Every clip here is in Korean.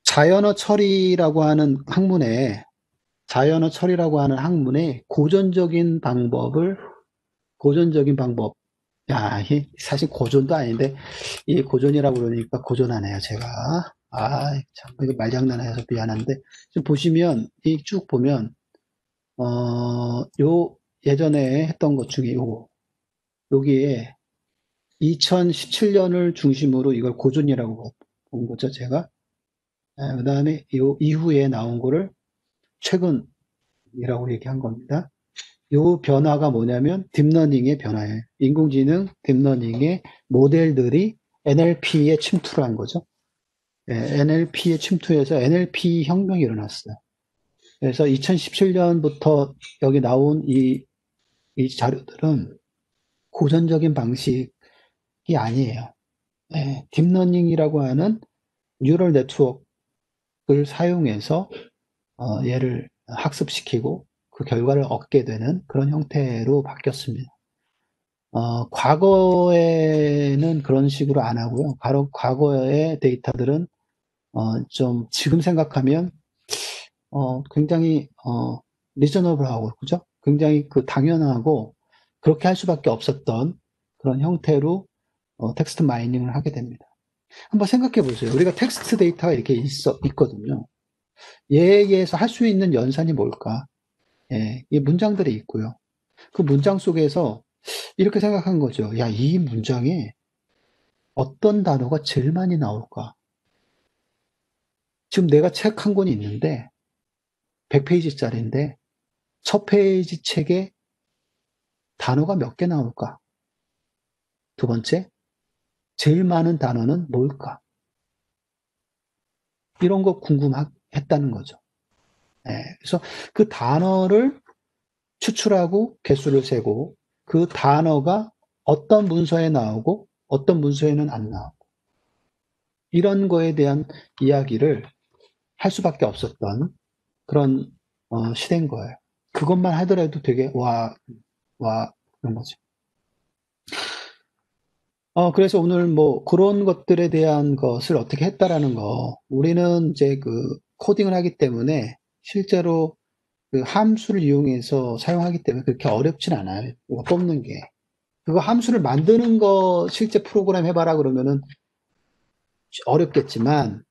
자연어 처리라고 하는 학문에 고전적인 방법. 야, 이 사실 고전도 아닌데, 이 고전이라고 그러니까 고전하네요, 제가. 참, 이거 말장난해서 미안한데, 좀 보시면, 이 쭉 보면, 요, 예전에 했던 것 중에 여기에 2017년을 중심으로 이걸 고전이라고 본 거죠, 제가. 그 다음에 요 이후에 나온 거를 최근이라고 얘기한 겁니다. 요 변화가 뭐냐면 딥러닝의 변화예요. 인공지능 딥러닝의 모델들이 NLP에 침투를 한 거죠. NLP에 침투해서 NLP 혁명이 일어났어요. 그래서 2017년부터 여기 나온 이 자료들은 고전적인 방식이 아니에요. 딥러닝이라고 하는 뉴럴 네트워크를 사용해서 얘를 학습시키고 그 결과를 얻게 되는 그런 형태로 바뀌었습니다. 과거에는 그런 식으로 안 하고요. 과거의 데이터들은 좀 지금 생각하면 굉장히 리저너블하고 그죠? 굉장히 그 당연하고 그렇게 할 수밖에 없었던 그런 형태로 텍스트 마이닝을 하게 됩니다. 한번 생각해 보세요. 우리가 텍스트 데이터가 이렇게 있거든요. 얘에 의해서 할 수 있는 연산이 뭘까? 이 문장들이 있고요. 그 문장 속에서 이렇게 생각한 거죠. 야, 이 문장에 어떤 단어가 제일 많이 나올까? 지금 내가 책 한 권이 있는데 100페이지짜리인데 첫 페이지 책에 단어가 몇 개 나올까? 두 번째, 제일 많은 단어는 뭘까? 이런 거 궁금했다는 거죠. 그래서 그 단어를 추출하고 개수를 세고 그 단어가 어떤 문서에 나오고 어떤 문서에는 안 나오고 이런 거에 대한 이야기를 할 수밖에 없었던 그런 시대인 거예요. 그것만 하더라도 되게 그런 거죠. 그래서 오늘 뭐 그런 것들에 대한 것을 어떻게 했다라는 거, 우리는 이제 그 코딩을 하기 때문에 실제로 그 함수를 이용해서 사용하기 때문에 그렇게 어렵진 않아요. 이거 뽑는 게. 그거 함수를 만드는 거 실제 프로그램 해봐라 그러면은 어렵겠지만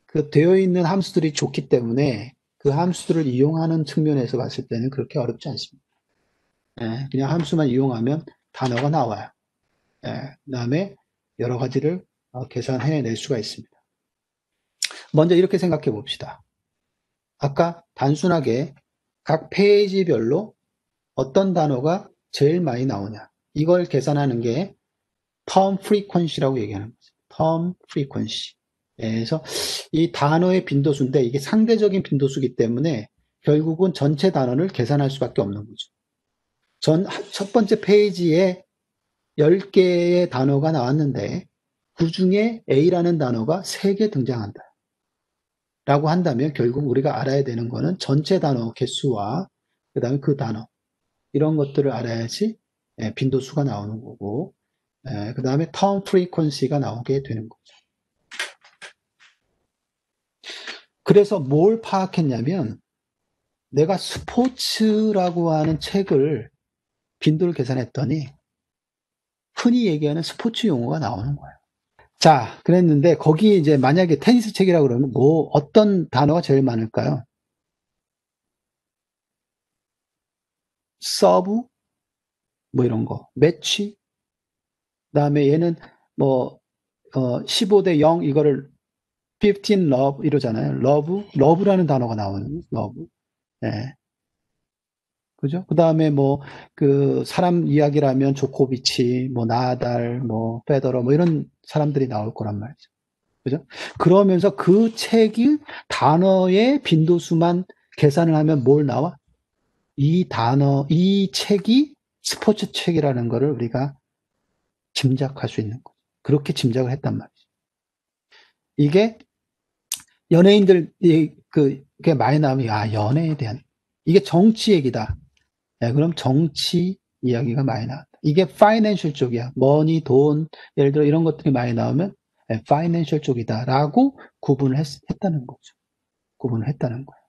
그 되어 있는 함수들이 좋기 때문에 그 함수들을 이용하는 측면에서 봤을 때는 그렇게 어렵지 않습니다. 그냥 함수만 이용하면 단어가 나와요. 그다음에 여러 가지를 계산해낼 수가 있습니다. 먼저 이렇게 생각해 봅시다. 아까 단순하게 각 페이지별로 어떤 단어가 제일 많이 나오냐. 이걸 계산하는 게 term frequency라고 얘기하는 거죠. term frequency. 그래서 이 단어의 빈도수인데 이게 상대적인 빈도수이기 때문에 결국은 전체 단어를 계산할 수밖에 없는 거죠. 첫 번째 페이지에 10개의 단어가 나왔는데 그 중에 A라는 단어가 3개 등장한다. 라고 한다면 결국 우리가 알아야 되는 거는 전체 단어 개수와 그 다음에 그 단어 이런 것들을 알아야지 빈도수가 나오는 거고 그 다음에 term frequency가 나오게 되는 거죠. 그래서 뭘 파악했냐면 내가 스포츠라고 하는 책을 빈도를 계산했더니 흔히 얘기하는 스포츠 용어가 나오는 거예요. 자, 그랬는데 거기 이제 만약에 테니스 책이라고 그러면 뭐 어떤 단어가 제일 많을까요? 서브 뭐 이런 거, 매치. 그다음에 얘는 뭐 15대 0 이거를 15 love 이러잖아요. 러브라는 단어가 나오는 러브. 예. 그죠? 그다음에 뭐 그 사람 이야기라면 조코비치, 뭐 나달, 뭐 페더러 뭐 이런 사람들이 나올 거란 말이죠. 그죠? 그러면서 그 책이 단어의 빈도수만 계산을 하면 뭘 나와? 이 책이 스포츠 책이라는 거를 우리가 짐작할 수 있는 거죠. 그렇게 짐작을 했단 말이죠. 이게 연예인들이 그게 많이 나오면 연애에 대한 이게 정치 얘기다. 그럼 정치 이야기가 많이 나왔다. 이게 파이낸셜 쪽이야. 머니, 돈, 예를 들어 이런 것들이 많이 나오면 파이낸셜 쪽이다라고 구분을 했다는 거죠. 구분을 했다는 거예요.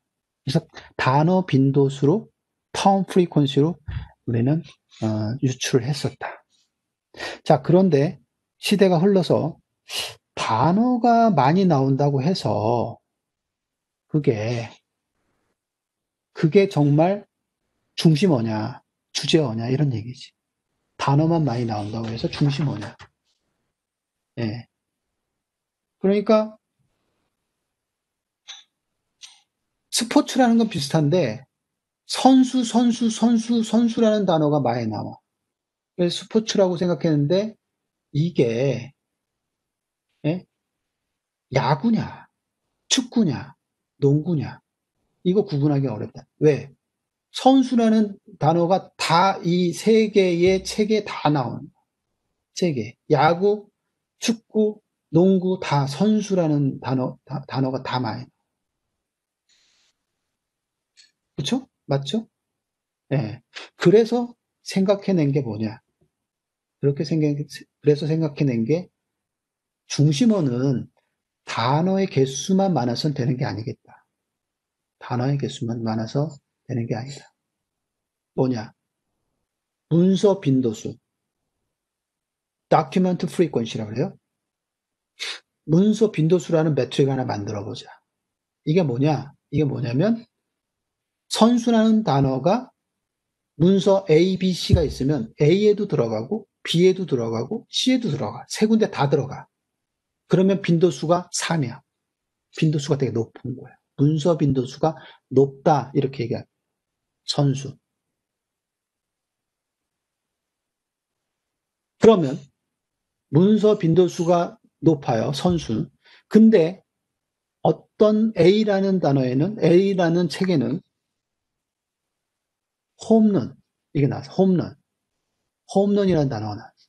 그래서 단어 빈도수로 term frequency로 우리는 유출을 했었다. 자, 그런데 시대가 흘러서 단어가 많이 나온다고 해서 그게 정말 중심어냐, 주제어냐 이런 얘기지. 단어만 많이 나온다고 해서 중심어냐. 예. 그러니까 스포츠라는 건 비슷한데 선수라는 단어가 많이 나와. 그래서 스포츠라고 생각했는데 이게 예? 야구냐, 축구냐, 농구냐 이거 구분하기 어렵다. 왜? 선수라는 단어가 다 이 세 개의 책에 다 나오는 세 개. 야구, 축구, 농구 다 선수라는 단어가 다 많이. 그쵸? 맞죠? 예. 그래서 생각해낸 게 뭐냐? 그래서 생각해낸 게 중심어는 단어의 개수만 많아서는 되는 게 아니겠다. 단어의 개수만 많아서 되는 게 아니다. 뭐냐? 문서 빈도수. document frequency라고 그래요. 문서 빈도수라는 매트릭 하나 만들어 보자. 이게 뭐냐? 이게 뭐냐면 선수라는 단어가 문서 A, B, C가 있으면 A에도 들어가고 B에도 들어가고 C에도 들어가. 세 군데 다 들어가. 그러면 빈도수가 3이야. 빈도수가 되게 높은 거예요. 문서 빈도수가 높다 이렇게 얘기해요. 선수. 그러면 문서 빈도수가 높아요. 선수. 근데 어떤 A라는 책에는 홈런 이게 나왔어. 홈런이라는 단어가 나왔어.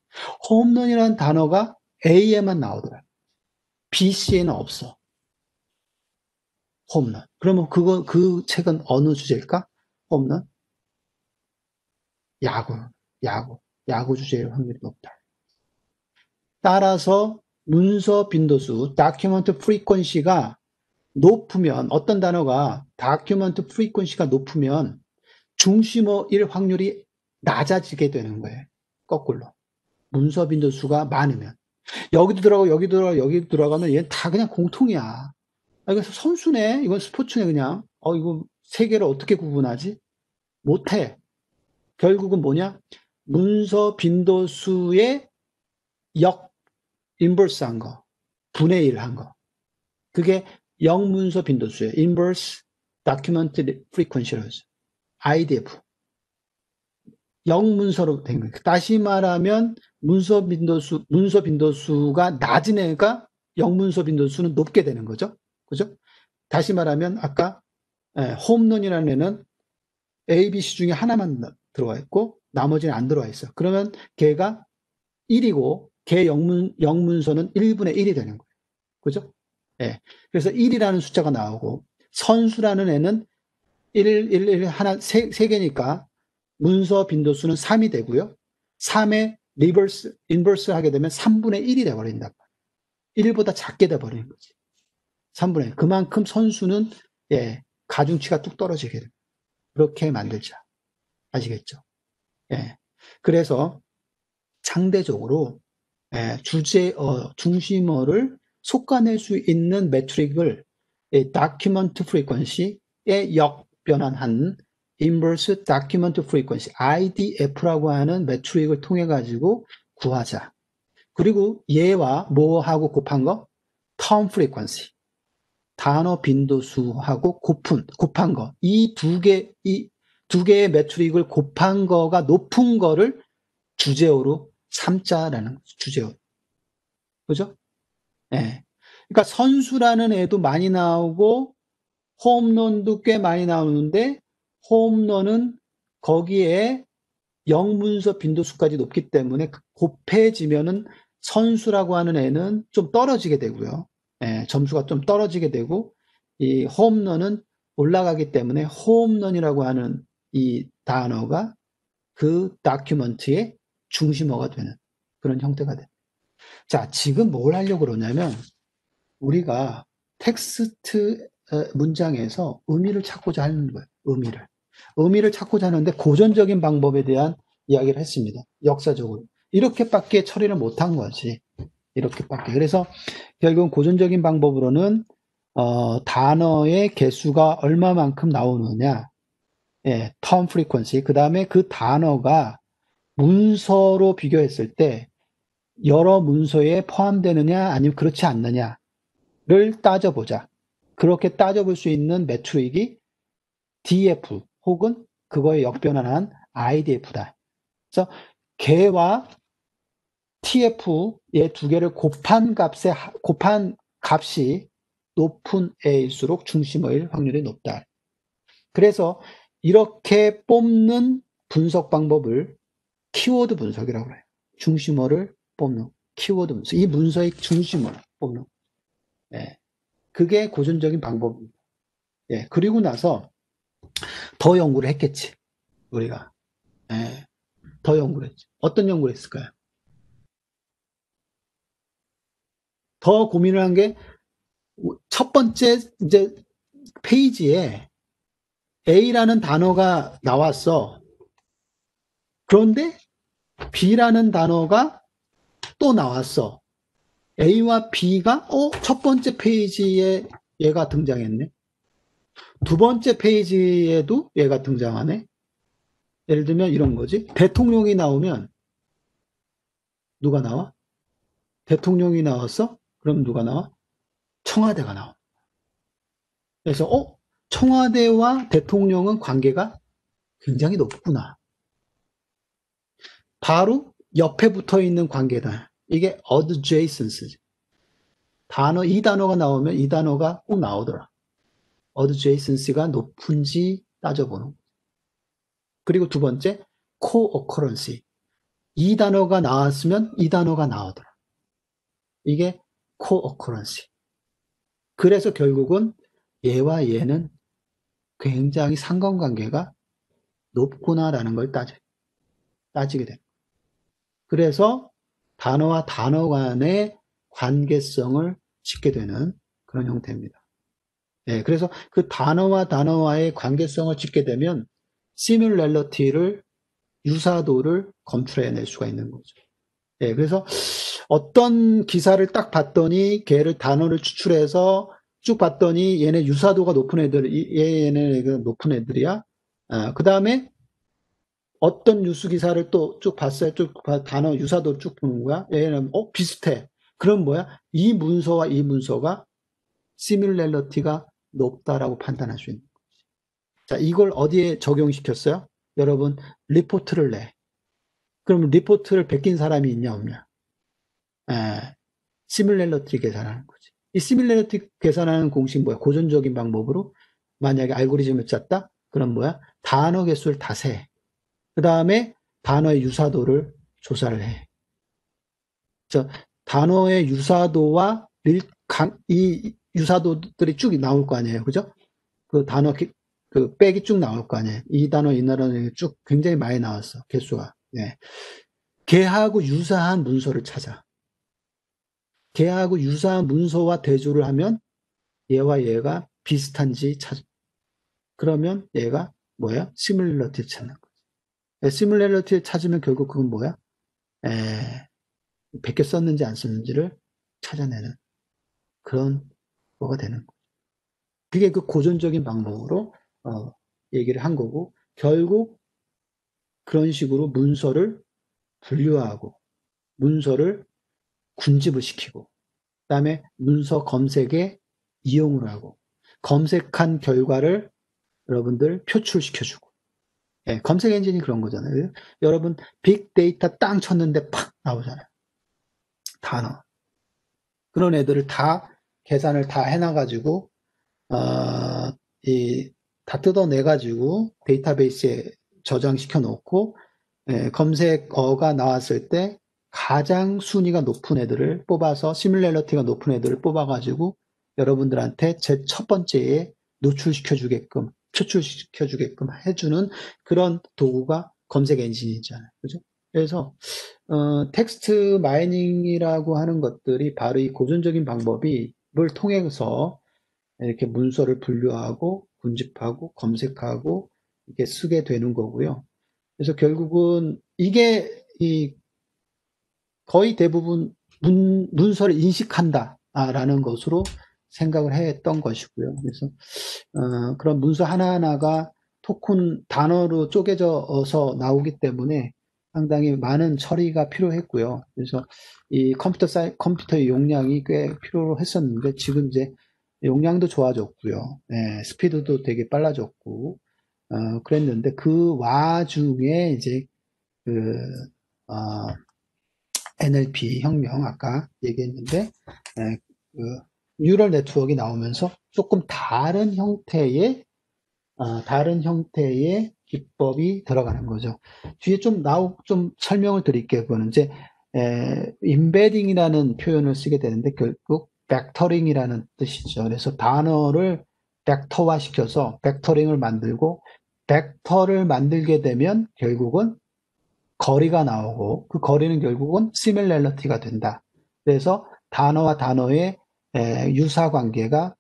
홈런이라는 단어가 A에만 나오더라. B, C에는 없어. 홈런. 그러면 그 책은 어느 주제일까? 홈런? 야구 주제일 확률이 높다. 따라서 문서 빈도수, document frequency가 높으면 어떤 단어가 document frequency가 높으면 중심어일 확률이 낮아지게 되는 거예요. 거꾸로. 문서 빈도수가 많으면. 여기도 들어가고 여기도 들어가면 얘는 다 그냥 공통이야. 이거 선수네. 이건 스포츠네 그냥. 이거 세 개를 어떻게 구분하지? 못해. 결국은 뭐냐? 문서 빈도수의 인버스한 거. 분의 1 한 거. 그게 영문서 빈도수예요. inverse document frequency로 하죠. IDF. 영문서로 된 거예요. 다시 말하면 문서 빈도수가 낮은 애가 영문서 빈도수는 높게 되는 거죠. 그죠? 다시 말하면 아까 홈런이라는 애는 A, B, C 중에 하나만 들어와 있고 나머지는 안 들어와 있어. 그러면 걔가 1이고 걔 영문서는 1분의 1이 되는 거예요. 그죠? 예. 그래서 1이라는 숫자가 나오고 선수라는 애는 1 하나 세 개니까 문서 빈도수는 3이 되고요. 3에 인버스 하게 되면 3분의 1이 돼 버린다. 1보다 작게 돼 버리는 거지. 3분의 1. 그만큼 선수는 가중치가 뚝 떨어지게 됩니다. 그렇게 만들자. 아시겠죠? 예. 그래서 상대적으로 중심어를 솎아낼 수 있는 매트릭을 document frequency에 역변환한 inverse document frequency, IDF라고 하는 매트릭을 통해 가지고 구하자. 그리고 얘와 뭐하고 곱한 거? term frequency. 단어 빈도수하고 곱한 거. 이 두 개의 매트릭을 곱한 거가 높은 거를 주제어로 삼자라는 주제어. 그죠? 예. 그러니까 선수라는 애도 많이 나오고 홈런도 꽤 많이 나오는데 홈런은 거기에 영문서 빈도수까지 높기 때문에 곱해지면은 선수라고 하는 애는 좀 떨어지게 되고요. 점수가 좀 떨어지게 되고 이 홈런은 올라가기 때문에 홈런이라고 하는 이 단어가 그 다큐멘트의 중심어가 되는 그런 형태가 돼. 자, 지금 뭘 하려고 그러냐면 우리가 텍스트 문장에서 의미를 찾고자 하는 거예요. 의미를 찾고자 하는데 고전적인 방법에 대한 이야기를 했습니다. 역사적으로. 이렇게밖에 처리를 못한 거지. 이렇게밖에. 그래서 결국은 고전적인 방법으로는 단어의 개수가 얼마만큼 나오느냐, 예, term frequency. 그 다음에 그 단어가 문서로 비교했을 때 여러 문서에 포함되느냐 아니면 그렇지 않느냐를 따져보자. 그렇게 따져볼 수 있는 매트릭이 DF 혹은 그거에 역변환한 IDF다. 그래서 개와 TF의 두 개를 곱한 값이 높은 애일수록 중심어일 확률이 높다. 그래서 이렇게 뽑는 분석 방법을 키워드 분석이라고 해요. 중심어를 뽑는 키워드 분석. 이 문서의 중심어를 뽑는. 예. 그게 고전적인 방법입니다. 예. 그리고 나서 더 연구를 했겠지. 우리가. 예. 더 연구를 했지. 어떤 연구를 했을까요? 더 고민을 한 게 첫 번째 이제 페이지에 A라는 단어가 나왔어. 그런데 B라는 단어가 또 나왔어. A와 B가 첫 번째 페이지에 얘가 등장했네. 두 번째 페이지에도 얘가 등장하네. 예를 들면 이런 거지. 대통령이 나오면 누가 나와? 대통령이 나왔어? 그럼 누가 나와? 청와대가 나와. 그래서 청와대와 대통령은 관계가 굉장히 높구나. 바로 옆에 붙어 있는 관계다. 이게 adjacency. 이 단어가 나오면 이 단어가 꼭 나오더라. adjacency가 높은지 따져보는. 그리고 두 번째, co-occurrency. 이 단어가 나왔으면 이 단어가 나오더라. 이게 co-occurrency. 그래서 결국은 얘와 얘는 굉장히 상관관계가 높구나라는 걸 따지게 됩니다. 그래서 단어와 단어 간의 관계성을 짓게 되는 그런 형태입니다. 예, 그래서 그 단어와 단어와의 관계성을 짓게 되면 시뮬레러티를 유사도를 검출해낼 수가 있는 거죠. 예, 그래서 어떤 기사를 딱 봤더니 걔를 단어를 추출해서 쭉 봤더니 얘네 유사도가 높은 얘네 높은 애들이야. 그 다음에 어떤 뉴스 기사를 또 쭉 봤어요. 단어 유사도 쭉 보는 거야. 얘는 비슷해. 그럼 뭐야? 이 문서와 이 문서가 시뮬레러티가 높다라고 판단할 수 있는. 자, 이걸 어디에 적용시켰어요? 여러분, 리포트를 내. 그럼 리포트를 베낀 사람이 있냐 없냐? 시뮬레러티 계산하는 거지. 이 시뮬레러티 계산하는 공식 뭐야? 고전적인 방법으로 만약에 알고리즘을 짰다? 그럼 뭐야? 단어 개수를 다 세. 그 다음에 단어의 유사도를 조사를 해. 단어의 유사도와 이 유사도들이 쭉 나올 거 아니에요. 그죠? 그 단어, 그 백이 쭉 나올 거 아니에요. 이 단어, 이 단어 쭉 굉장히 많이 나왔어. 개수가. 네. 걔하고 유사한 문서를 찾아. 걔하고 유사한 문서와 대조를 하면 얘와 얘가 비슷한지 찾아. 그러면 얘가 뭐야? 시뮬러티를 찾는 거지. 시뮬러티를 찾으면 결국 그건 뭐야? 100개 썼는지 안 썼는지를 찾아내는 그런 거가 되는 거죠. 그게 그 고전적인 방법으로 얘기를 한 거고, 결국 그런 식으로 문서를 분류하고 문서를 군집을 시키고 그다음에 문서 검색에 이용을 하고 검색한 결과를 여러분들 표출시켜주고. 예, 검색 엔진이 그런 거잖아요. 여러분 빅데이터 땅 쳤는데 팍 나오잖아요. 단어. 그런 애들을 다 계산을 다 해놔가지고 다 뜯어내가지고 데이터베이스에 저장시켜 놓고 검색어가 나왔을 때 가장 순위가 높은 애들을 뽑아서 시뮬레러티가 높은 애들을 뽑아가지고 여러분들한테 제 첫 번째에 표출시켜주게끔 해주는 그런 도구가 검색 엔진이잖아요. 그죠? 그래서 텍스트 마이닝이라고 하는 것들이 바로 이 고전적인 방법이 뭘 통해서 이렇게 문서를 분류하고 군집하고 검색하고 이렇게 쓰게 되는 거고요. 그래서 결국은 이게 이 거의 대부분 문서를 인식한다라는 것으로 생각을 했던 것이고요. 그래서 그런 문서 하나하나가 토큰 단어로 쪼개져서 나오기 때문에 상당히 많은 처리가 필요했고요. 그래서 이 컴퓨터의 용량이 꽤 필요했었는데 지금 이제 용량도 좋아졌고요. 예, 스피드도 되게 빨라졌고 그랬는데 그 와중에 이제 그 어, NLP 혁명 아까 얘기했는데 그 뉴럴 네트워크가 나오면서 조금 다른 형태의 기법이 들어가는 거죠. 뒤에 좀 설명을 드릴게요. 그거는 이제 임베딩이라는 표현을 쓰게 되는데 결국 벡터링이라는 뜻이죠. 그래서 단어를 벡터화 시켜서 벡터링을 만들고 벡터를 만들게 되면 결국은 거리가 나오고 그 거리는 결국은 시밀러리티가 된다. 그래서 단어와 단어의 유사 관계가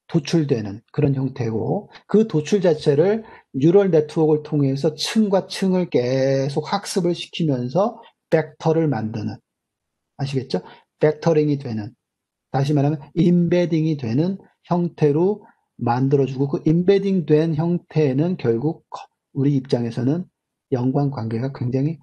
도출되는 그런 형태고 그 도출 자체를 뉴럴 네트워크를 통해서 층과 층을 계속 학습을 시키면서 벡터를 만드는 아시겠죠? 벡터링이 되는 다시 말하면 임베딩이 되는 형태로 만들어주고 그 임베딩 된 형태는 결국 우리 입장에서는 연관 관계가 굉장히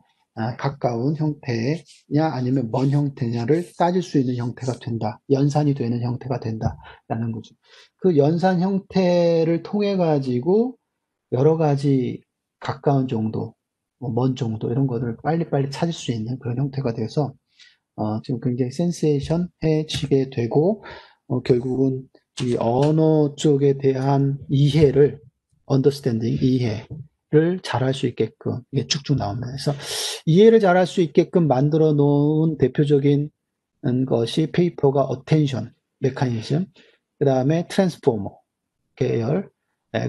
가까운 형태냐 아니면 먼 형태냐를 따질 수 있는 형태가 된다. 연산이 되는 형태가 된다라는 거죠. 그 연산 형태를 통해 가지고 여러 가지 가까운 정도, 먼 정도 이런 것들을 빨리빨리 찾을 수 있는 그런 형태가 돼서 지금 굉장히 센세이션해지게 되고 결국은 이 언어 쪽에 대한 이해를 understanding 이해를 잘할 수 있게끔 이게 쭉쭉 나옵니다. 그래서 이해를 잘할 수 있게끔 만들어 놓은 대표적인 것이 페이퍼가 attention 메커니즘, 그 다음에 트랜스포머 계열,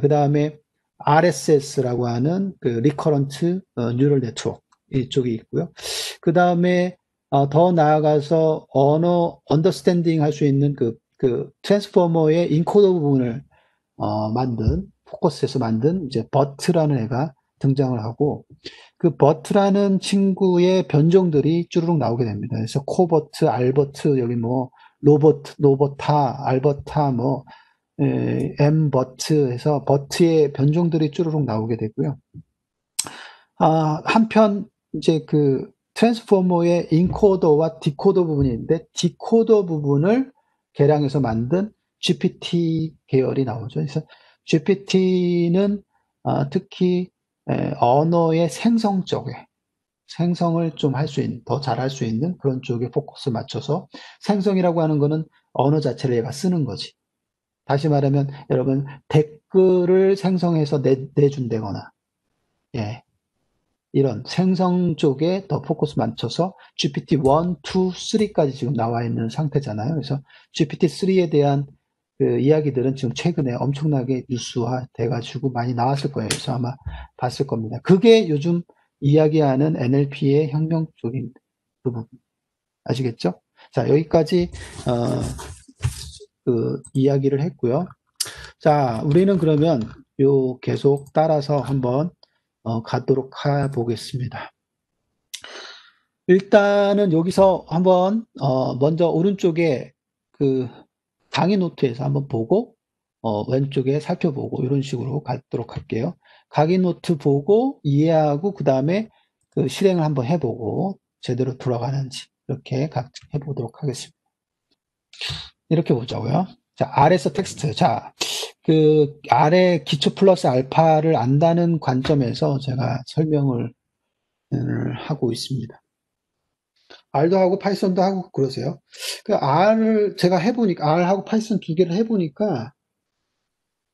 그 다음에 RSS라고 하는 그 리커런트 뉴럴 네트워크 이쪽이 있고요. 그 다음에 더 나아가서 언어 언더스탠딩 할 수 있는 그 트랜스포머의 인코더 부분을 포커스에서 만든 이제 버트라는 애가 등장을 하고 그 버트라는 친구의 변종들이 쭈루룩 나오게 됩니다. 그래서 코버트, 알버트, 여기 뭐 로버타, 알버타, 뭐 M 버트에서 버트의 변종들이 쭈루룩 나오게 되고요. 한편 이제 그 트랜스포머의 인코더와 디코더 부분이 있는데 디코더 부분을 개량해서 만든 GPT 계열이 나오죠. 그래서 GPT는 특히 언어의 생성 쪽에 생성을 좀 할 수 있는 더 잘할 수 있는 그런 쪽에 포커스 맞춰서 생성이라고 하는 거는 언어 자체를 얘가 쓰는 거지. 다시 말하면 여러분 댓글을 생성해서 내준다거나 예. 이런 생성 쪽에 더 포커스 맞춰서 GPT 1, 2, 3까지 지금 나와 있는 상태잖아요. 그래서 GPT 3에 대한 그 이야기들은 지금 최근에 엄청나게 뉴스화 돼가지고 많이 나왔을 거예요. 그래서 아마 봤을 겁니다. 그게 요즘 이야기하는 NLP의 혁명적인 부분. 아시겠죠? 자, 여기까지, 그 이야기를 했고요. 자, 우리는 그러면 요 계속 따라서 한번 가도록 해보겠습니다. 일단은 여기서 한번 먼저 오른쪽에 그 강의 노트에서 한번 보고 왼쪽에 살펴보고 이런 식으로 가도록 할게요. 강의 노트 보고 이해하고 그 다음에 그 실행을 한번 해보고 제대로 돌아가는지 이렇게 해보도록 하겠습니다. 이렇게 보자고요. 자, 아래서 텍스트. 자, 그 아래 기초 플러스 알파를 안다는 관점에서 제가 설명을 하고 있습니다. R도 하고 파이썬도 하고 그러세요. 그 R을 제가 해보니까 R하고 파이썬 두 개를 해보니까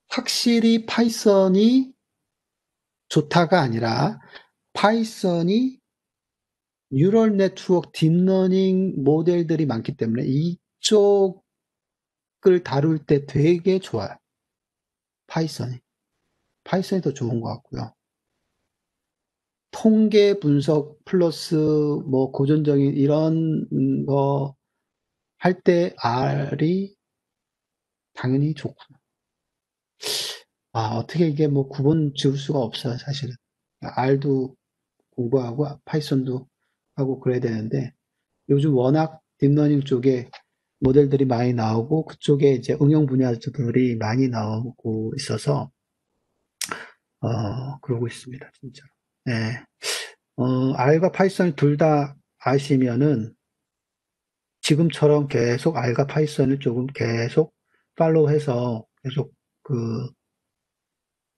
확실히 파이썬이 좋다가 아니라 파이썬이 뉴럴 네트워크 딥러닝 모델들이 많기 때문에 이쪽을 다룰 때 되게 좋아요. 파이썬이 더 좋은 것 같고요. 통계 분석 플러스 뭐 고전적인 이런 거 할 때 R이 당연히 좋구나. 어떻게 이게 뭐 구분 지을 수가 없어요, 사실은. R도 공부하고 파이썬도 하고 그래야 되는데 요즘 워낙 딥러닝 쪽에 모델들이 많이 나오고 그쪽에 이제 응용 분야들이 많이 나오고 있어서 그러고 있습니다, 진짜. 네. R과 파이썬 둘 다 아시면은 지금처럼 계속 R과 파이썬을 조금 계속 팔로우해서 계속 그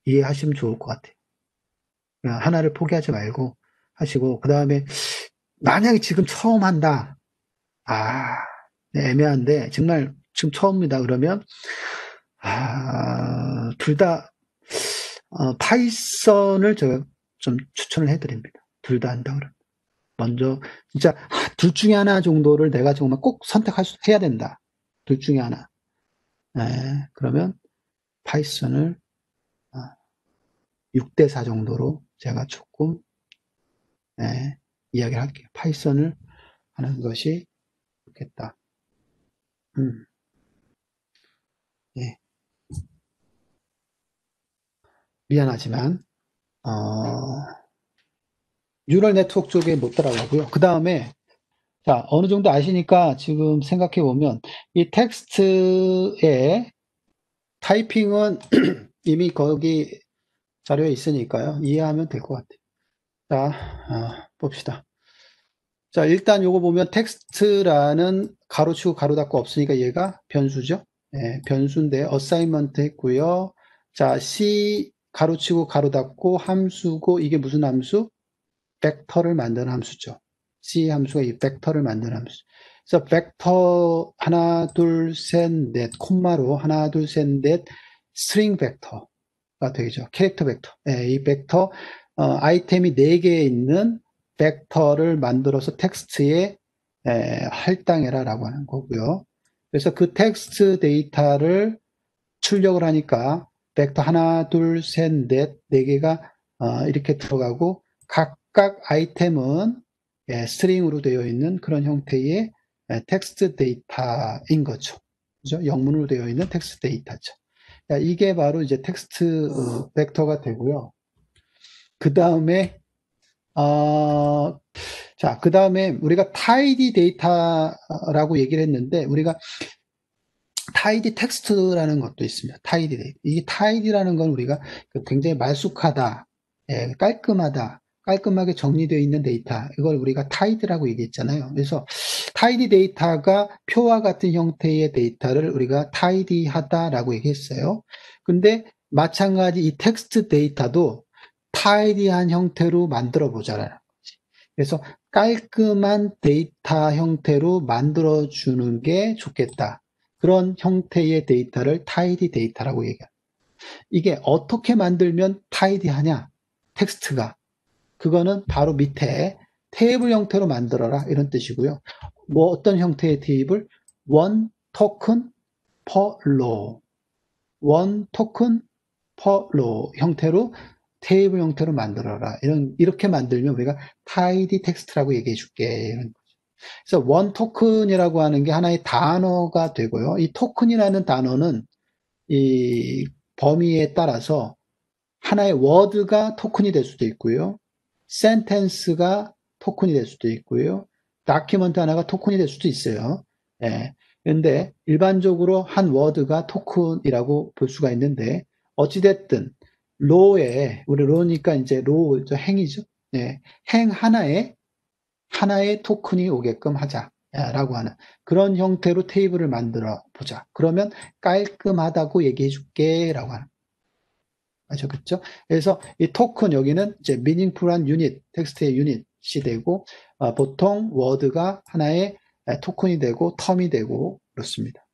이해하시면 좋을 것 같아요. 그냥 하나를 포기하지 말고 하시고, 그 다음에 만약에 지금 처음 한다. 네, 애매한데 정말 지금 처음이다 그러면 둘 다 파이썬을 제가 좀 추천을 해드립니다. 둘 다 한다 그러면 먼저 진짜 둘 중에 하나 정도를 내가 정말 꼭 해야 된다. 둘 중에 하나. 네, 그러면 파이썬을 6대4 정도로 제가 조금 이야기를 할게요. 파이썬을 하는 것이 좋겠다. 예. 미안하지만 뉴럴 네트워크 쪽에 못 따라가고요. 그 다음에 자, 어느 정도 아시니까 지금 생각해 보면 이 텍스트의 타이핑은 이미 거기 자료에 있으니까요. 이해하면 될 것 같아요. 자, 봅시다. 자, 일단 요거 보면 텍스트라는 가로치고 가로 닫고 없으니까 얘가 변수죠. 네, 변수인데 어사이먼트 했고요. 자, C 가로치고 가로 닫고 함수고 이게 무슨 함수? 벡터를 만드는 함수죠. C 함수가 이 벡터를 만드는 함수. 그래서 벡터 하나, 둘, 셋, 넷, 콤마로 하나, 둘, 셋, 넷, 스트링 벡터가 되죠. 캐릭터 벡터. 네, 이 벡터 아이템이 4개 있는 벡터를 만들어서 텍스트에 할당해라라고 하는 거고요. 그래서 그 텍스트 데이터를 출력을 하니까 벡터 하나, 둘, 셋, 넷, 4개가 이렇게 들어가고 각각 아이템은 스트링으로 되어 있는 그런 형태의 텍스트 데이터인 거죠. 그죠? 영문으로 되어 있는 텍스트 데이터죠. 이게 바로 이제 텍스트 벡터가 되고요. 그 다음에 그 다음에 우리가 tidy 데이터라고 얘기를 했는데 우리가 tidy 텍스트라는 것도 있습니다. tidy 데이터. 이 tidy라는 건 우리가 굉장히 말쑥하다, 깔끔하다, 깔끔하게 정리되어 있는 데이터. 이걸 우리가 tidy라고 얘기했잖아요. 그래서 tidy 데이터가 표와 같은 형태의 데이터를 우리가 tidy하다라고 얘기했어요. 근데 마찬가지 이 텍스트 데이터도 tidy한 형태로 만들어 보자라는 거지. 그래서 깔끔한 데이터 형태로 만들어 주는 게 좋겠다. 그런 형태의 데이터를 tidy 데이터라고 얘기합니다. 이게 어떻게 만들면 tidy하냐? 텍스트가. 그거는 바로 밑에 테이블 형태로 만들어라 이런 뜻이고요. 뭐 어떤 형태의 테이블? one token per row. one token per row 형태로 테이블 형태로 만들어라. 이렇게 만들면 우리가 tidy 텍스트라고 얘기해 줄게. 이런 그래서 원 토큰이라고 하는 게 하나의 단어가 되고요. 이 토큰이라는 단어는 이 범위에 따라서 하나의 워드가 토큰이 될 수도 있고요. 센텐스가 토큰이 될 수도 있고요. 다큐멘트 하나가 토큰이 될 수도 있어요. 예. 근데 일반적으로 한 워드가 토큰이라고 볼 수가 있는데 어찌됐든 로에 우리 로니까 이제 로 행이죠. 예. 행 하나의 토큰이 오게끔 하자라고 하는 그런 형태로 테이블을 만들어 보자. 그러면 깔끔하다고 얘기해 줄게라고 하는 아셨겠죠? 그래서 이 토큰 여기는 이제 meaningful한 유닛, 텍스트의 유닛이 되고 보통 워드가 하나의 토큰이 되고 텀이 되고 그렇습니다.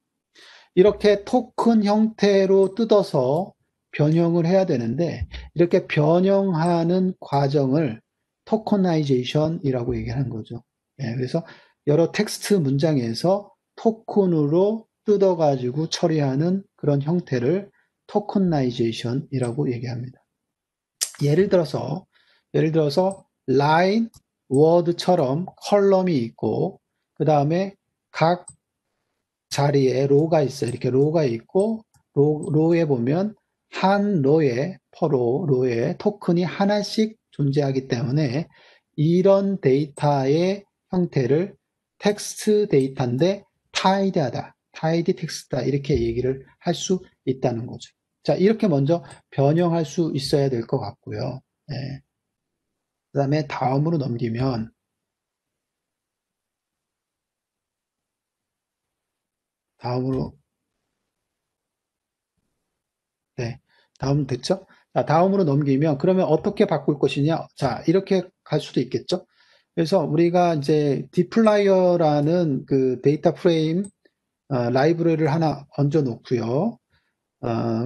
이렇게 토큰 형태로 뜯어서 변형을 해야 되는데 이렇게 변형하는 과정을 토커나이제이션이라고 얘기하는 거죠. 그래서 여러 텍스트 문장에서 토큰으로 뜯어가지고 처리하는 그런 형태를 토커나이제이션이라고 얘기합니다. 예를 들어서 라인, 워드처럼 컬럼이 있고, 그 다음에 각 자리에 로가 있어요. 이렇게 로가 있고, 로에 보면 한 로에, 로에 토큰이 하나씩 존재하기 때문에 이런 데이터의 형태를 텍스트 데이터인데 타이드하다, 타이드 텍스트다 이렇게 얘기를 할 수 있다는 거죠. 자, 이렇게 먼저 변형할 수 있어야 될 것 같고요. 네. 그 다음에 다음으로 넘기면 다음으로 네, 다음 됐죠? 자, 다음으로 넘기면 그러면 어떻게 바꿀 것이냐? 자, 이렇게 갈 수도 있겠죠? 그래서 우리가 이제 디플라이어라는 그 데이터 프레임 라이브러리를 하나 얹어 놓고요.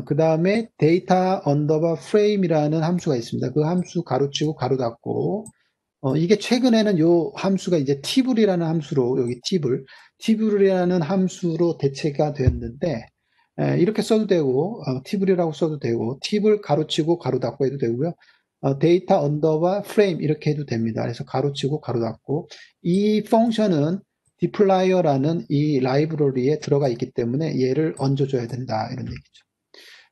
그 다음에 데이터 언더바 프레임이라는 함수가 있습니다. 그 함수 가로치고 가로 닫고 이게 최근에는 요 함수가 이제 tible이라는 함수로 여기 tible이라는 함수로 대체가 되었는데 이렇게 써도 되고 tible이라고 써도 되고 tibble 가로치고 가로 닫고 해도 되고요. 데이터 언더바 프레임 이렇게 해도 됩니다. 그래서 가로치고 가로 닫고 이 펑션은 디플라이어라는 이 라이브러리에 들어가 있기 때문에 얘를 얹어줘야 된다 이런 얘기죠.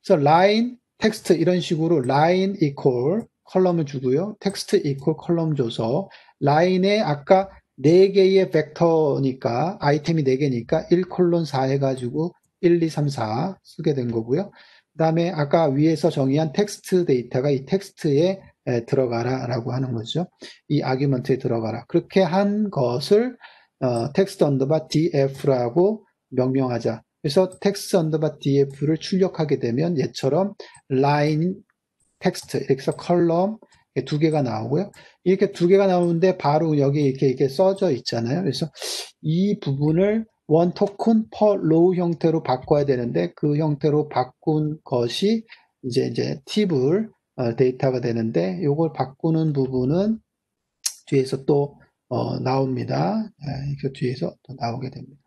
그래서 line, 텍스트 이런 식으로 line equal 컬럼을 주고요. 텍스트 equal 컬럼 줘서 line에 아까 4개의 벡터니까 아이템이 4개니까 1:4 해가지고 1, 2, 3, 4 쓰게 된 거고요. 그 다음에 아까 위에서 정의한 텍스트 데이터가 이 텍스트에 들어가라 라고 하는 거죠. 이 아규먼트에 들어가라. 그렇게 한 것을 텍스트 언더바 df라고 명명하자. 그래서 텍스트 언더바 df를 출력하게 되면 얘처럼 라인 텍스트 이렇게 해서 컬럼 2개가 나오고요. 이렇게 2개가 나오는데 바로 여기 이렇게 써져 있잖아요. 그래서 이 부분을 원 토큰 per row 형태로 바꿔야 되는데 그 형태로 바꾼 것이 이제 tibble 데이터가 되는데 이걸 바꾸는 부분은 뒤에서 또 나옵니다. 그 뒤에서 또 나오게 됩니다.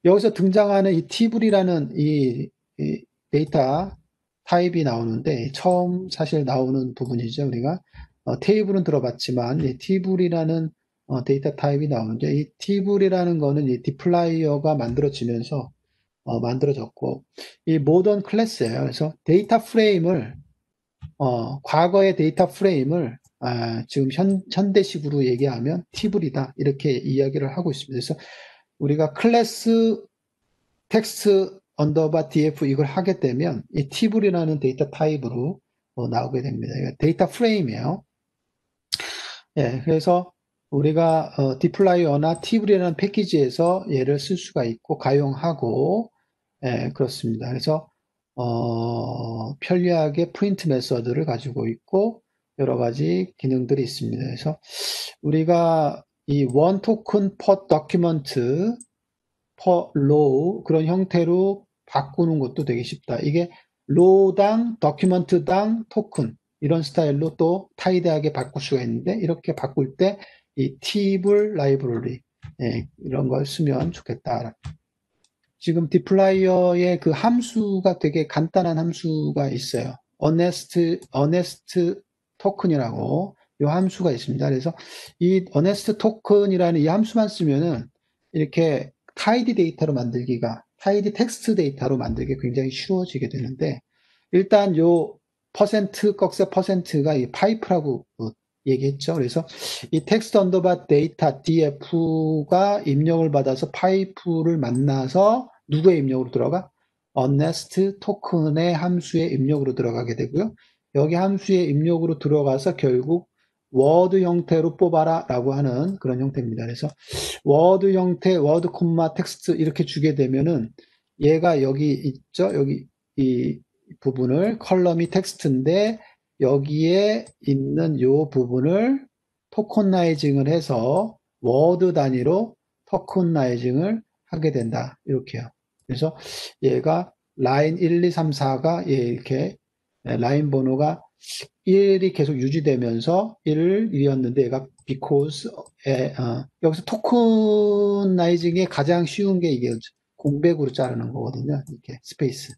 여기서 등장하는 이 tible이라는 이 데이터 타입이 나오는데 처음 사실 나오는 부분이죠. 우리가 테이블은 들어봤지만 이 tible이라는 데이터 타입이 나오는데 이 tible이라는 거는 이 디플라이어가 만들어지면서 만들어졌고 이 모던 클래스예요. 그래서 데이터 프레임을 과거의 데이터 프레임을 지금 현대식으로 얘기하면 tible이다 이렇게 이야기를 하고 있습니다. 그래서 우리가 클래스 텍스트 언더바 df 이걸 하게 되면 이 tible이라는 데이터 타입으로 나오게 됩니다. 데이터 프레임이에요. 예, 그래서 우리가 디플라이어나 tible이라는 패키지에서 얘를 쓸 수가 있고 가용하고 그렇습니다. 그래서 편리하게 프린트 메서드를 가지고 있고 여러 가지 기능들이 있습니다. 그래서 우리가 이 원 토큰 per document per row 그런 형태로 바꾸는 것도 되게 쉽다. 이게 row당 document당 토큰 이런 스타일로 또 타이드하게 바꿀 수가 있는데 이렇게 바꿀 때 이 tibble library 이런 걸 쓰면 좋겠다. 지금 디플라이어의 그 함수가 되게 간단한 함수가 있어요. honest token이라고 이 함수가 있습니다. 그래서 이 honest token이라는 이 함수만 쓰면은 이렇게 타이드 데이터로 만들기가 타이드 텍스트 데이터로 만들기 굉장히 쉬워지게 되는데 일단 요 퍼센트 꺽쇠 퍼센트가 이 파이프라고 얘기했죠. 그래서 이 텍스트 언더바 데이터 df가 입력을 받아서 파이프를 만나서 누구의 입력으로 들어가? honest 토큰의 함수의 입력으로 들어가게 되고요. 여기 함수의 입력으로 들어가서 결국 워드 형태로 뽑아라 라고 하는 그런 형태입니다. 그래서 워드 형태, 워드 콤마 텍스트 이렇게 주게 되면은 얘가 여기 있죠. 여기 이 부분을 컬럼이 텍스트인데 여기에 있는 요 부분을 토커나이징을 해서 워드 단위로 토커나이징을 하게 된다. 이렇게요. 그래서 얘가 라인 1, 2, 3, 4가 이렇게 라인 번호가 1이 계속 유지되면서 1이었는데 얘가 because 여기서 토커나이징의 가장 쉬운 게 이게 공백으로 자르는 거거든요. 이렇게 스페이스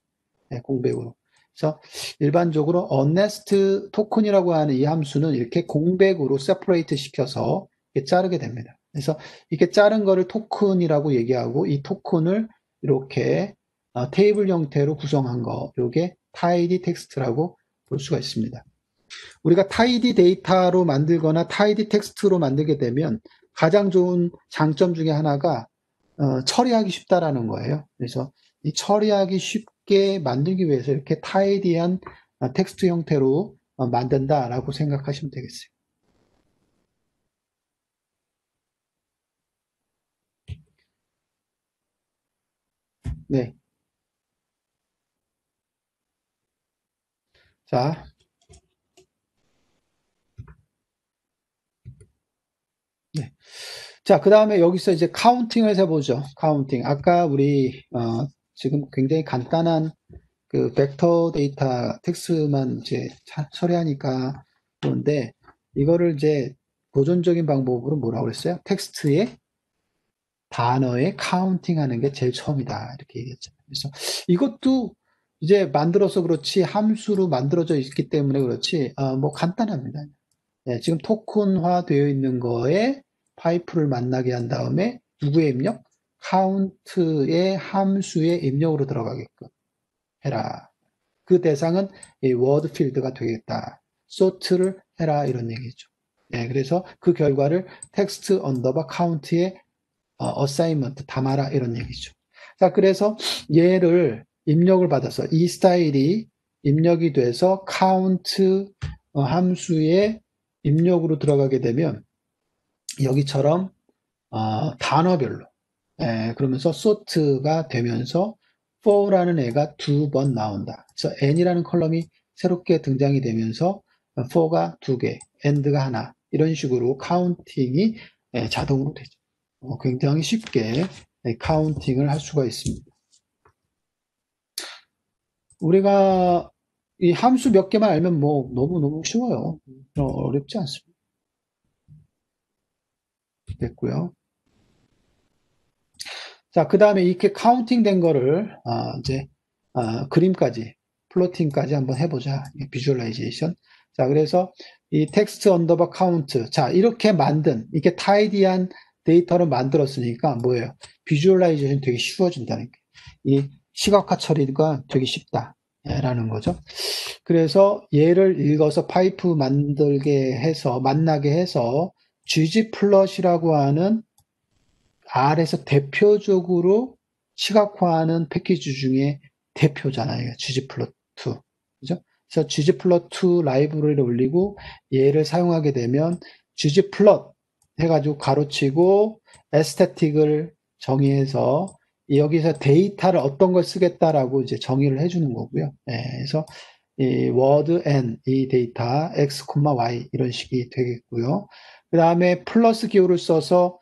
공백으로. 그래서 일반적으로 unNest 토큰이라고 하는 이 함수는 이렇게 공백으로 separate 시켜서 이렇게 자르게 됩니다. 그래서 이렇게 자른 거를 토큰이라고 얘기하고 이 토큰을 이렇게 테이블 형태로 구성한 거, 이게 tidy text라고 볼 수가 있습니다. 우리가 tidy 데이터로 만들거나 tidy 텍스트로 만들게 되면 가장 좋은 장점 중에 하나가 처리하기 쉽다라는 거예요. 그래서 이 처리하기 쉽게 만들기 위해서 이렇게 tidy한 텍스트 형태로 만든다라고 생각하시면 되겠어요. 네. 자, 네. 자, 그 다음에 여기서 이제 카운팅을 해보죠. 카운팅. 아까 우리, 지금 굉장히 간단한 그 벡터 데이터 텍스트만 이제 처리하니까 그런데 이거를 이제 고전적인 방법으로 뭐라고 그랬어요? 텍스트에 단어에 카운팅하는 게 제일 처음이다 이렇게 얘기했죠. 그래서 이것도 이제 만들어서 그렇지 함수로 만들어져 있기 때문에 그렇지 뭐 간단합니다. 네, 지금 토큰화 되어 있는 거에 파이프를 만나게 한 다음에 누구의 입력? 카운트의 함수의 입력으로 들어가게끔 해라. 그 대상은 이 워드 필드가 되겠다. sort를 해라 이런 얘기죠. 네, 그래서 그 결과를 텍스트 언더바 카운트에 어사이먼트 담아라 이런 얘기죠. 자, 그래서 얘를 입력을 받아서 이 스타일이 입력이 돼서 카운트 함수의 입력으로 들어가게 되면 여기처럼 단어별로 그러면서 sort가 되면서 for라는 애가 2번 나온다. 그래서 n이라는 컬럼이 새롭게 등장이 되면서 for가 2개, and가 하나 이런 식으로 카운팅이 자동으로 되죠. 굉장히 쉽게 카운팅을 할 수가 있습니다. 우리가 이 함수 몇 개만 알면 뭐 너무너무 쉬워요. 어렵지 않습니다. 됐고요. 자, 그 다음에 이렇게 카운팅 된 거를 이제 그림까지 플로팅까지 한번 해보자. 비주얼라이제이션. 자, 그래서 이 텍스트 언더바 카운트. 자, 이렇게 만든 이렇게 타이디한 데이터를 만들었으니까 뭐예요? 비주얼라이제이션 되게 쉬워진다는 게. 이 시각화 처리가 되게 쉽다라는 거죠. 그래서 얘를 읽어서 파이프 만들게 해서 만나게 해서 ggplot이라고 하는 R에서 대표적으로 시각화하는 패키지 중에 대표잖아요. ggplot2. 그죠? 그래서 ggplot2 라이브러리를 올리고 얘를 사용하게 되면 ggplot 해가지고 가로치고 에스테틱을 정의해서 여기서 데이터를 어떤 걸 쓰겠다라고 이제 정의를 해주는 거고요. 그래서 이 word n 이 데이터 x, y 이런 식이 되겠고요. 그 다음에 플러스 기호를 써서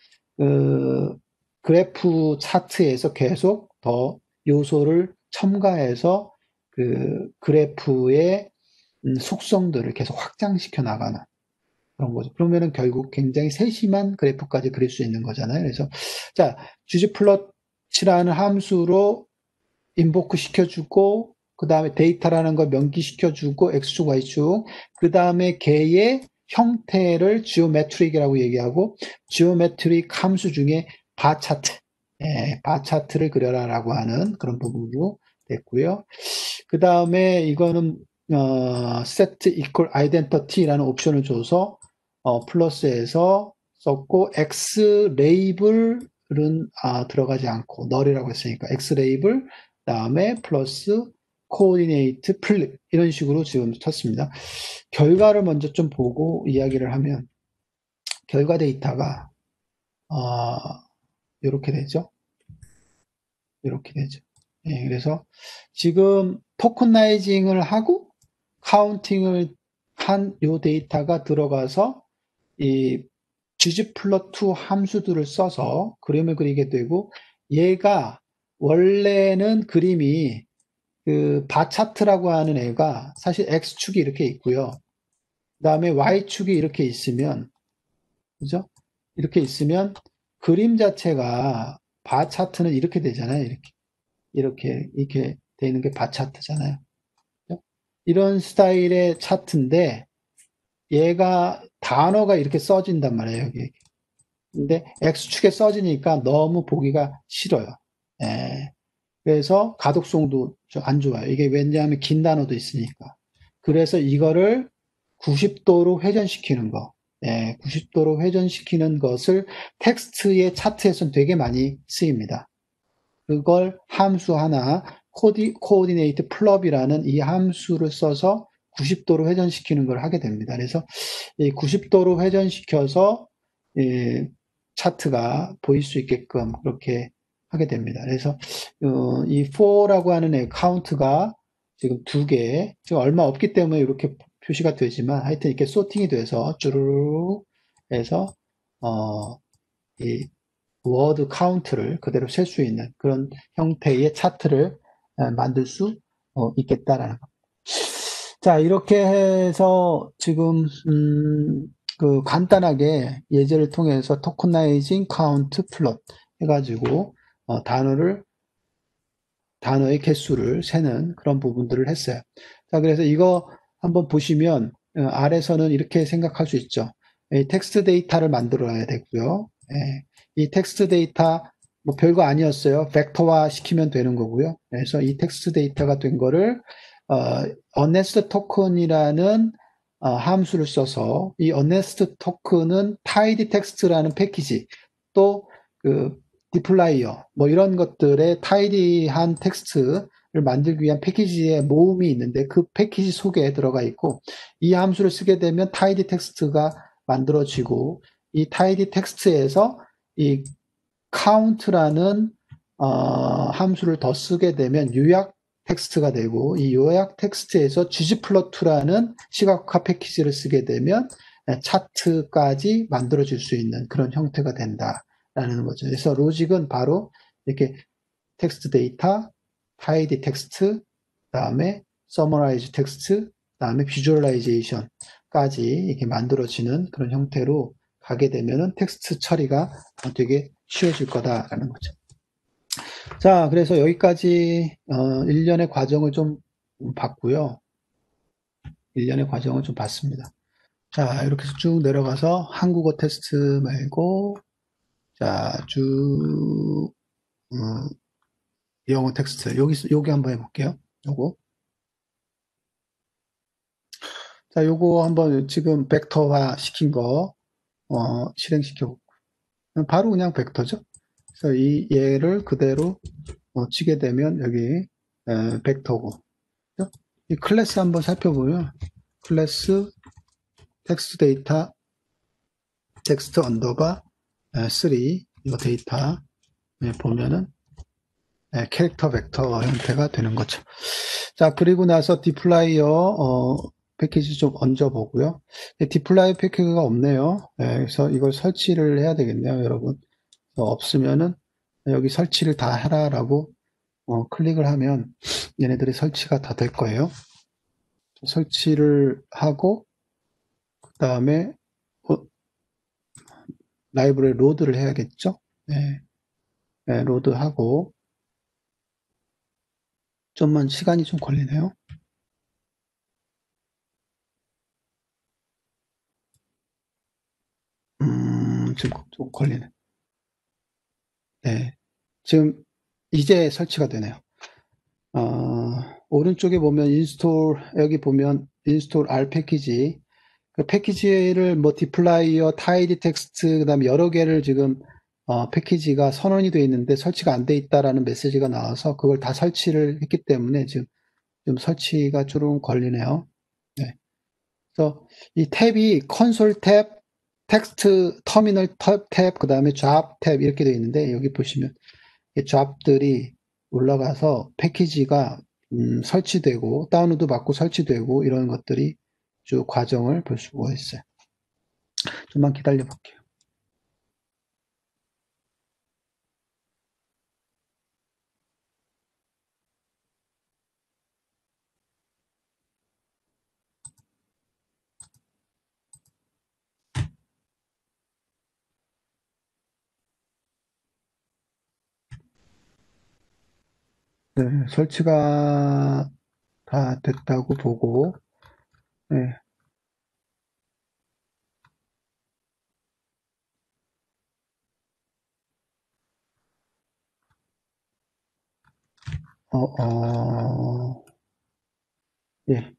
그래프 차트에서 계속 더 요소를 첨가해서 그 그래프의 속성들을 계속 확장시켜 나가는 그런 거죠. 그러면은 결국 굉장히 세심한 그래프까지 그릴 수 있는 거잖아요. 그래서 자, ggplot이라는 함수로 인보크 시켜주고 그 다음에 데이터라는 걸 명기시켜주고 x축, y축 그 다음에 걔의 형태를 지오메트릭이라고 얘기하고 지오메트릭 함수 중에 바 차트, 바 차트를 그려라라고 하는 그런 부분으로 됐고요. 그 다음에 이거는 set equal identity라는 옵션을 줘서 플러스에서 썼고 x 레이블은 들어가지 않고 널이라고 했으니까 x 레이블 다음에 플러스 코디네이트 플립 이런 식으로 지금 쳤습니다. 결과를 먼저 좀 보고 이야기를 하면 결과 데이터가 이렇게 되죠. 이렇게 되죠. 그래서 지금 토큰나이징을 하고 카운팅을 한 요 데이터가 들어가서 이 ggplot2 함수들을 써서 그림을 그리게 되고 얘가 원래는 그림이 그 바차트라고 하는 애가 사실 x축이 이렇게 있고요. 그 다음에 y축이 이렇게 있으면 그죠? 이렇게 있으면 그림 자체가 바 차트는 이렇게 되잖아요. 이렇게 되는 게 바 차트잖아요. 이런 스타일의 차트인데 얘가 단어가 이렇게 써진단 말이에요. 여기. 근데 X축에 써지니까 너무 보기가 싫어요. 예. 그래서 가독성도 좀 안 좋아요. 이게 왜냐하면 긴 단어도 있으니까. 그래서 이거를 90도로 회전시키는 거. 예, 90도로 회전시키는 것을 텍스트의 차트에서는 되게 많이 쓰입니다. 그걸 함수 하나, 코디네이트 플럽이라는 이 함수를 써서 90도로 회전시키는 걸 하게 됩니다. 그래서 이 90도로 회전시켜서 이 차트가 보일 수 있게끔 그렇게 하게 됩니다. 그래서 이 4라고 하는 카운트가 지금 두 개, 지금 얼마 없기 때문에 이렇게 표시가 되지만 하여튼 이렇게 소팅이 돼서 쭈루룩 해서 이 워드 카운트를 그대로 셀 수 있는 그런 형태의 차트를 만들 수 있겠다라는 것. 자, 이렇게 해서 지금 그 간단하게 예제를 통해서 토커나이징 카운트 플롯 해가지고 단어의 개수를 세는 그런 부분들을 했어요. 자, 그래서 이거 한번 보시면 아래서는 이렇게 생각할 수 있죠. 텍스트 데이터를 만들어야 되고요. 예, 이 텍스트 데이터 뭐 별거 아니었어요. 벡터화 시키면 되는 거고요. 그래서 이 텍스트 데이터가 된 거를 어네스트 토큰이라는 함수를 써서 이 어네스트 토큰은 타이디 텍스트라는 패키지 또그 디플라이어 뭐 이런 것들의 타이디한 텍스트를 만들기 위한 패키지의 모음이 있는데 그 패키지 속에 들어가 있고 이 함수를 쓰게 되면 타이디 텍스트가 만들어지고 이 타이디 텍스트에서 이 count라는 함수를 더 쓰게 되면 요약 텍스트가 되고 이 요약 텍스트에서 ggplot라는 시각화 패키지를 쓰게 되면 차트까지 만들어질 수 있는 그런 형태가 된다라는 거죠. 그래서 로직은 바로 이렇게 텍스트 데이터, 타이디 텍스트, 그다음에 서머라이즈 텍스트, 그다음에 비주얼라이제이션까지 이렇게 만들어지는 그런 형태로 가게 되면은 텍스트 처리가 되게 쉬워질 거다라는 거죠. 자, 그래서 여기까지 1년의 과정을 좀 봤고요. 1년의 과정을 좀 봤습니다. 자, 이렇게 해서 쭉 내려가서 한국어 테스트 말고 자, 쭉 영어 텍스트 여기 한번 해볼게요. 요거. 자, 요거 한번 지금 벡터화 시킨 거 실행시켜 볼게요. 바로 그냥 벡터죠. 그래서 이 얘를 그대로 치게 되면 여기 벡터고 이 클래스 한번 살펴보면 클래스 텍스트 데이터 텍스트 언더바 3 이거 데이터 보면은 캐릭터 벡터 형태가 되는 거죠. 자, 그리고 나서 디플라이어 패키지 좀 얹어 보고요. 디플라이 패키지가 없네요. 그래서 이걸 설치를 해야 되겠네요, 여러분. 없으면은 여기 설치를 다 해라라고 클릭을 하면 얘네들이 설치가 다 될 거예요. 설치를 하고 그 다음에 라이브러리 로드를 해야겠죠. 로드하고 좀만 시간이 좀 걸리네요. 좀 걸리네. 네. 지금 이제 설치가 되네요. 오른쪽에 보면 인스톨, 여기 보면 인스톨 R 패키지. 그 패키지를 뭐 디플라이어, 타이디 텍스트, 그 다음에 여러 개를 지금 패키지가 선언이 되어 있는데 설치가 안 돼 있다라는 메시지가 나와서 그걸 다 설치를 했기 때문에 지금 좀 설치가 좀 걸리네요. 네. 그래서 이 탭이 콘솔 탭, 텍스트 터미널 탭, 그 다음에 잡 탭 이렇게 되어 있는데 여기 보시면 이 잡들이 올라가서 패키지가 설치되고 다운로드 받고 설치되고 이런 것들이 쭉 과정을 볼 수가 있어요. 좀만 기다려 볼게요. 네, 설치가 다 됐다고 보고, 네. 예.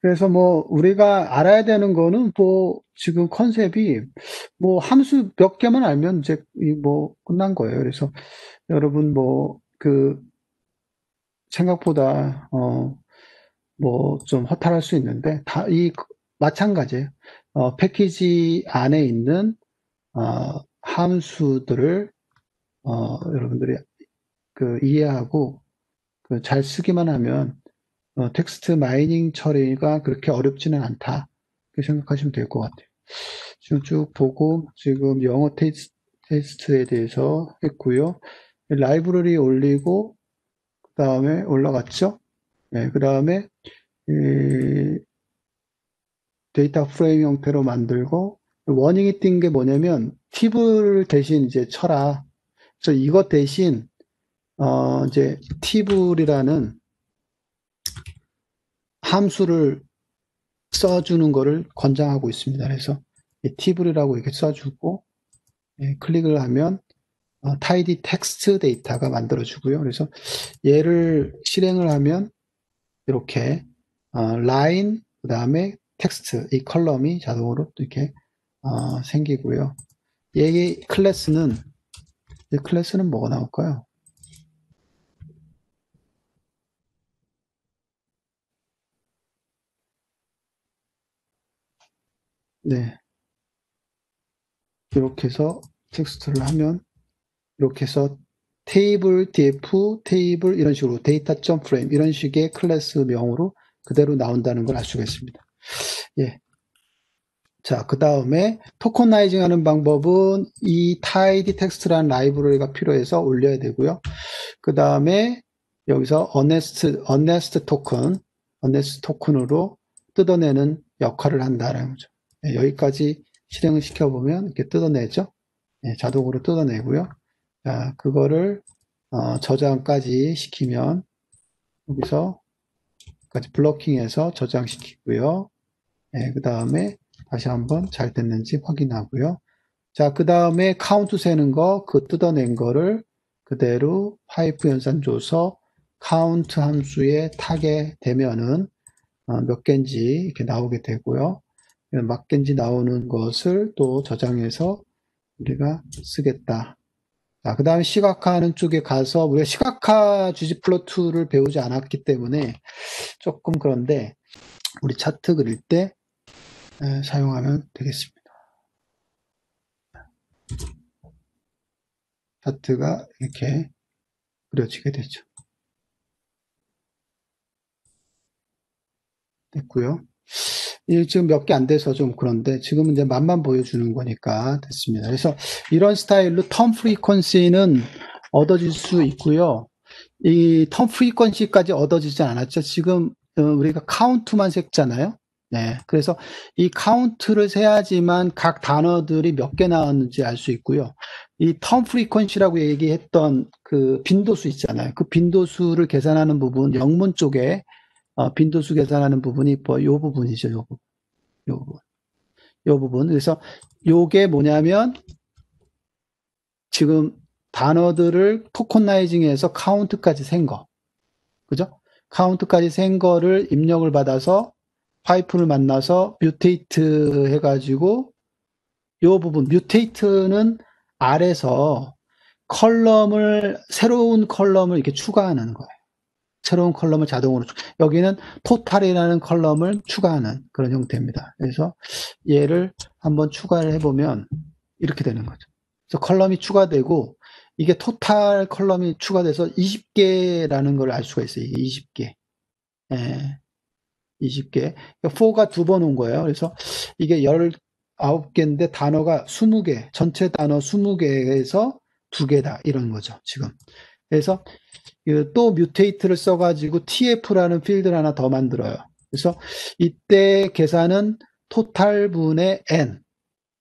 그래서 뭐 우리가 알아야 되는 거는 뭐 지금 컨셉이 뭐 함수 몇 개만 알면 이제 뭐 끝난 거예요. 그래서 여러분 뭐 그 생각보다 뭐 좀 허탈할 수 있는데 다 마찬가지예요. 패키지 안에 있는 함수들을 여러분들이 이해하고 잘 쓰기만 하면 텍스트 마이닝 처리가 그렇게 어렵지는 않다. 그렇게 생각하시면 될 것 같아요. 지금 쭉 보고 지금 영어 테스트에 대해서 했고요. 라이브러리 올리고 그다음에 올라갔죠. 네, 그다음에 데이터 프레임 형태로 만들고 워닝이 띈 게 뭐냐면 팁을 대신 이제 쳐라. 그래서 이것 대신 이제 팁이라는 함수를 써주는 거를 권장하고 있습니다. 그래서 팁이라고 이렇게 써주고 클릭을 하면 tidy text 데이터가 만들어주고요. 그래서 얘를 실행을 하면 이렇게 라인 그다음에 텍스트 이 컬럼이 자동으로 또 이렇게 생기고요. 얘의 클래스는 뭐가 나올까요? 네, 이렇게 해서 텍스트를 하면 이렇게 해서 테이블, df, 테이블 이런 식으로 데이터.frame 이런 식의 클래스 명으로 그대로 나온다는 걸 알 수가 있습니다. 예. 자, 그 다음에 토커나이징 하는 방법은 이 tidy text라는 라이브러리가 필요해서 올려야 되고요. 그 다음에 여기서 honest 토큰으로 뜯어내는 역할을 한다는 거죠. 네, 여기까지 실행을 시켜보면 이렇게 뜯어내죠. 네, 자동으로 뜯어내고요. 자, 그거를 저장까지 시키면 여기서 까지 블로킹해서 저장시키고요. 네, 그 다음에 다시 한번 잘 됐는지 확인하고요. 자, 그 다음에 카운트 세는 거, 뜯어낸 거를 그대로 파이프 연산 줘서 카운트 함수에 타게 되면은 몇 개인지 이렇게 나오게 되고요. 몇 개인지 나오는 것을 또 저장해서 우리가 쓰겠다. 자, 그 다음에 시각화하는 쪽에 가서 우리가 시각화 ggplot를 배우지 않았기 때문에 조금 그런데 우리 차트 그릴 때 사용하면 되겠습니다. 차트가 이렇게 그려지게 되죠. 됐고요. 지금 몇 개 안 돼서 좀 그런데 지금은 이제 맛만 보여주는 거니까 됐습니다. 그래서 이런 스타일로 텀 프리퀀시는 얻어질 수 있고요. 이 텀 프리퀀시까지 얻어지지 않았죠. 지금 우리가 카운트만 셌잖아요. 네. 그래서 이 카운트를 세야지만 각 단어들이 몇 개 나왔는지 알 수 있고요. 이 텀 프리퀀시라고 얘기했던 그 빈도수 있잖아요. 그 빈도수를 계산하는 부분, 영문 쪽에 빈도수 계산하는 부분이 요 부분이죠. 요 부분. 요 부분. 요 부분. 그래서 요게 뭐냐면 지금 단어들을 토커나이징해서 카운트까지 센 거. 그죠? 카운트까지 센 거를 입력을 받아서 파이프를 만나서 뮤테이트 해가지고 요 부분, 뮤테이트는 아래서 새로운 컬럼을 이렇게 추가하는 거예요. 새로운 컬럼을 자동으로, 여기는 토탈이라는 컬럼을 추가하는 그런 형태입니다. 그래서 얘를 한번 추가를 해보면 이렇게 되는 거죠. 그래서 컬럼이 추가되고 이게 토탈 컬럼이 추가돼서 20개라는 걸 알 수가 있어요. 이게 20개. 예, 20개. 4가 두 번 온 거예요. 그래서 이게 19개인데 단어가 20개, 전체 단어 20개에서 2개다. 이런 거죠. 지금. 그래서 또 뮤테이트를 써가지고 TF라는 필드를 하나 더 만들어요. 그래서 이때 계산은 토탈분의 N.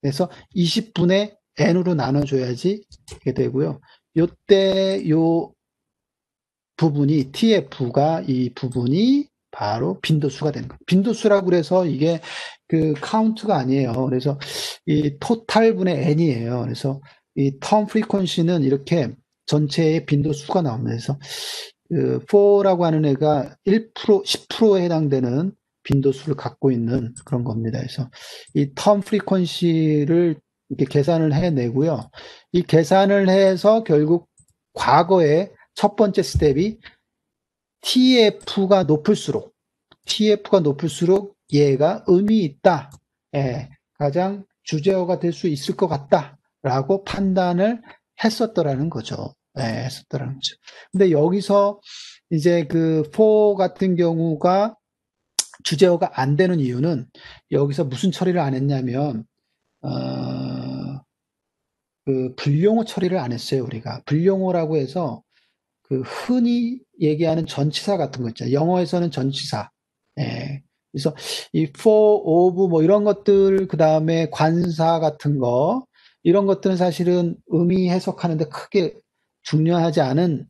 그래서 20분의 N으로 나눠줘야지 이게 되고요. 요때 요 부분이 TF가 이 부분이 바로 빈도수가 되는 거예요. 빈도수라고 그래서 이게 그 카운트가 아니에요. 그래서 이 토탈분의 n이에요. 그래서 이 텀 프리퀀시는 이렇게 전체의 빈도수가 나옵니다. 그래서 그 4라고 하는 애가 1%, 10%에 해당되는 빈도수를 갖고 있는 그런 겁니다. 그래서 이 텀 프리퀀시를 이렇게 계산을 해내고요. 이 계산을 해서 결국 과거에 첫 번째 스텝이 TF가 높을수록 얘가 의미 있다. 예, 가장 주제어가 될 수 있을 것 같다라고 판단을 했었더라는 거죠. 예, 했었더라는 거죠. 근데 여기서 이제 그 for 같은 경우가 주제어가 안 되는 이유는 여기서 무슨 처리를 안 했냐면 그 불용어 처리를 안 했어요. 우리가 불용어라고 해서 그 흔히 얘기하는 전치사 같은 거 있잖아요. 영어에서는 전치사. 예. 그래서 이 for, of 뭐 이런 것들 그다음에 관사 같은 거 이런 것들은 사실은 의미 해석하는데 크게 중요하지 않은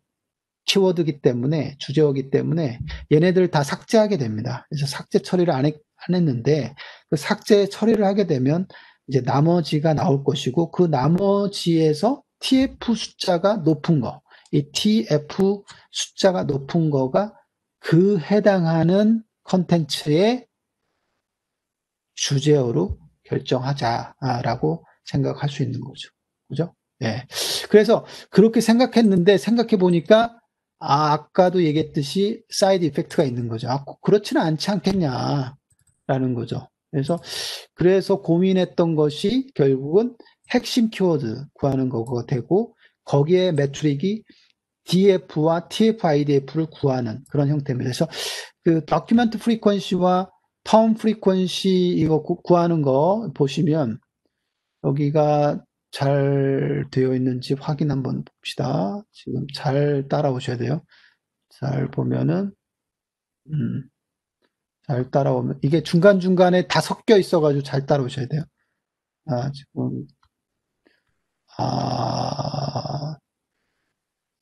키워드이기 때문에 주제어이기 때문에 얘네들 다 삭제하게 됩니다. 그래서 삭제 처리를 안 했는데 그 삭제 처리를 하게 되면 이제 나머지가 나올 것이고 그 나머지에서 TF 숫자가 높은 거, 이 TF 숫자가 높은 거가 그 해당하는 컨텐츠의 주제어로 결정하자라고 생각할 수 있는 거죠. 그죠? 예. 그래서 그렇게 생각했는데 생각해 보니까 아까도 얘기했듯이 사이드 이펙트가 있는 거죠. 그렇지는 않지 않겠냐라는 거죠. 그래서 고민했던 것이 결국은 핵심 키워드 구하는 거가 되고 거기에 매트릭이 DF와 TF-IDF를 구하는 그런 형태입니다. 그래서 그 document frequency와 term frequency 이거 구하는 거 보시면 여기가 잘 되어 있는지 확인 한번 봅시다. 지금 잘 따라오셔야 돼요. 잘 보면은 잘 따라오면 이게 중간중간에 다 섞여 있어가지고 잘 따라오셔야 돼요. 지금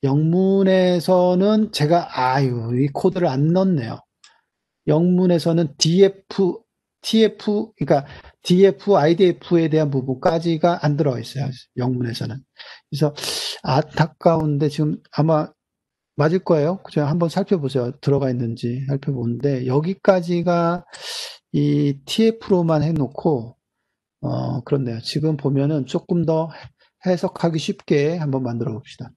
영문에서는 제가 이 코드를 안 넣었네요. 영문에서는 그러니까 DF, IDF에 대한 부분까지가 안 들어가 있어요. 영문에서는. 그래서 안타까운데 지금 아마 맞을 거예요. 그냥 한번 살펴보세요. 들어가 있는지 살펴보는데 여기까지가 이 TF로만 해놓고 그렇네요. 지금 보면은 조금 더 해석하기 쉽게 한번 만들어 봅시다.